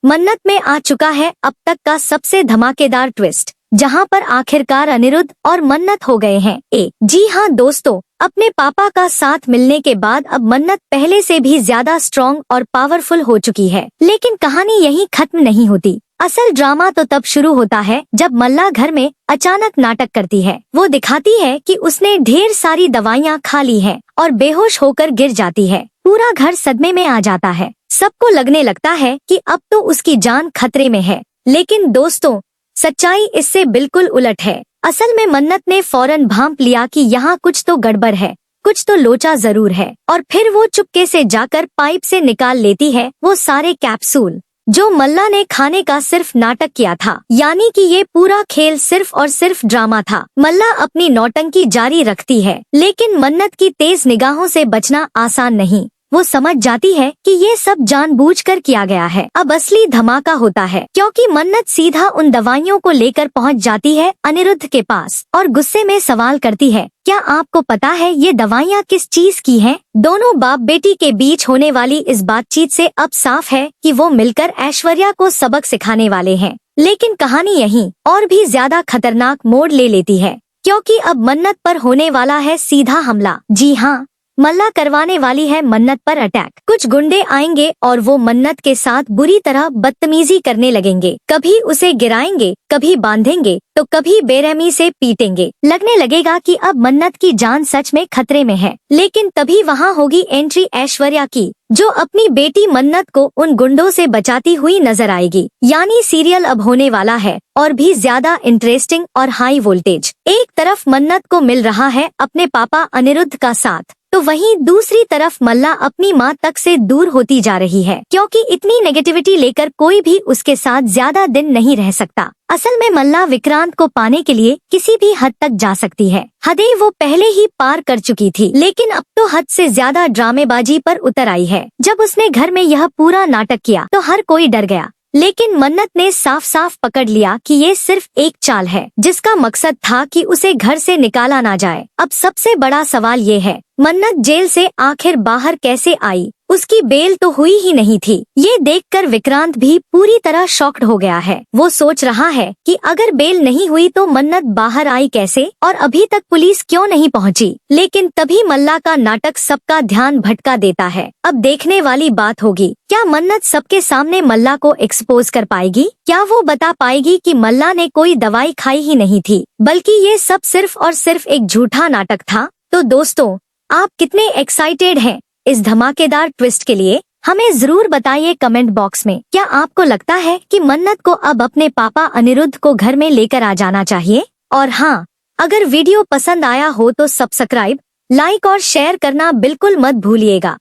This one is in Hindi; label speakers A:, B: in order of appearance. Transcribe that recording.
A: मन्नत में आ चुका है अब तक का सबसे धमाकेदार ट्विस्ट, जहां पर आखिरकार अनिरुद्ध और मन्नत हो गए हैं जी हाँ दोस्तों, अपने पापा का साथ मिलने के बाद अब मन्नत पहले से भी ज्यादा स्ट्रॉन्ग और पावरफुल हो चुकी है। लेकिन कहानी यहीं खत्म नहीं होती। असल ड्रामा तो तब शुरू होता है जब मल्ला घर में अचानक नाटक करती है। वो दिखाती है कि उसने ढेर सारी दवाइयाँ खा ली हैं और बेहोश होकर गिर जाती है। पूरा घर सदमे में आ जाता है। सबको लगने लगता है कि अब तो उसकी जान खतरे में है। लेकिन दोस्तों, सच्चाई इससे बिल्कुल उलट है। असल में मन्नत ने फौरन भांप लिया कि यहाँ कुछ तो गड़बड़ है, कुछ तो लोचा जरूर है, और फिर वो चुपके से जाकर पाइप से निकाल लेती है वो सारे कैप्सूल जो मल्ला ने खाने का सिर्फ नाटक किया था। यानी कि ये पूरा खेल सिर्फ और सिर्फ ड्रामा था। मल्ला अपनी नौटंकी जारी रखती है, लेकिन मन्नत की तेज निगाहों से बचना आसान नहीं। वो समझ जाती है कि ये सब जानबूझकर किया गया है। अब असली धमाका होता है, क्योंकि मन्नत सीधा उन दवाइयों को लेकर पहुंच जाती है अनिरुद्ध के पास और गुस्से में सवाल करती है, क्या आपको पता है ये दवाइयाँ किस चीज की हैं? दोनों बाप बेटी के बीच होने वाली इस बातचीत से अब साफ है कि वो मिलकर ऐश्वर्या को सबक सिखाने वाले हैं। लेकिन कहानी यहीं और भी ज्यादा खतरनाक मोड़ ले लेती है, क्योंकि अब मन्नत पर होने वाला है सीधा हमला। जी हाँ, मल्ला करवाने वाली है मन्नत पर अटैक। कुछ गुंडे आएंगे और वो मन्नत के साथ बुरी तरह बदतमीजी करने लगेंगे। कभी उसे गिराएंगे, कभी बांधेंगे, तो कभी बेरहमी से पीटेंगे। लगने लगेगा कि अब मन्नत की जान सच में खतरे में है। लेकिन तभी वहाँ होगी एंट्री ऐश्वर्या की, जो अपनी बेटी मन्नत को उन गुंडों से बचाती हुई नजर आएगी। यानी सीरियल अब होने वाला है और भी ज्यादा इंटरेस्टिंग और हाई वोल्टेज। एक तरफ मन्नत को मिल रहा है अपने पापा अनिरुद्ध का साथ, तो वहीं दूसरी तरफ मल्ला अपनी माँ तक से दूर होती जा रही है, क्योंकि इतनी नेगेटिविटी लेकर कोई भी उसके साथ ज्यादा दिन नहीं रह सकता। असल में मल्ला विक्रांत को पाने के लिए किसी भी हद तक जा सकती है। हदें वो पहले ही पार कर चुकी थी, लेकिन अब तो हद से ज्यादा ड्रामेबाजी पर उतर आई है। जब उसने घर में यह पूरा नाटक किया तो हर कोई डर गया, लेकिन मन्नत ने साफ साफ पकड़ लिया कि ये सिर्फ एक चाल है, जिसका मकसद था कि उसे घर से निकाला ना जाए। अब सबसे बड़ा सवाल ये है, मन्नत जेल से आखिर बाहर कैसे आई? उसकी बेल तो हुई ही नहीं थी। ये देखकर विक्रांत भी पूरी तरह शॉक्ड हो गया है। वो सोच रहा है कि अगर बेल नहीं हुई तो मन्नत बाहर आई कैसे और अभी तक पुलिस क्यों नहीं पहुंची। लेकिन तभी मल्ला का नाटक सबका ध्यान भटका देता है। अब देखने वाली बात होगी, क्या मन्नत सबके सामने मल्ला को एक्सपोज कर पाएगी? क्या वो बता पाएगी कि मल्ला ने कोई दवाई खाई ही नहीं थी, बल्कि ये सब सिर्फ और सिर्फ एक झूठा नाटक था? तो दोस्तों, आप कितने एक्साइटेड हैं इस धमाकेदार ट्विस्ट के लिए? हमें जरूर बताइए कमेंट बॉक्स में। क्या आपको लगता है कि मन्नत को अब अपने पापा अनिरुद्ध को घर में लेकर आ जाना चाहिए? और हाँ, अगर वीडियो पसंद आया हो तो सब्सक्राइब, लाइक और शेयर करना बिल्कुल मत भूलिएगा।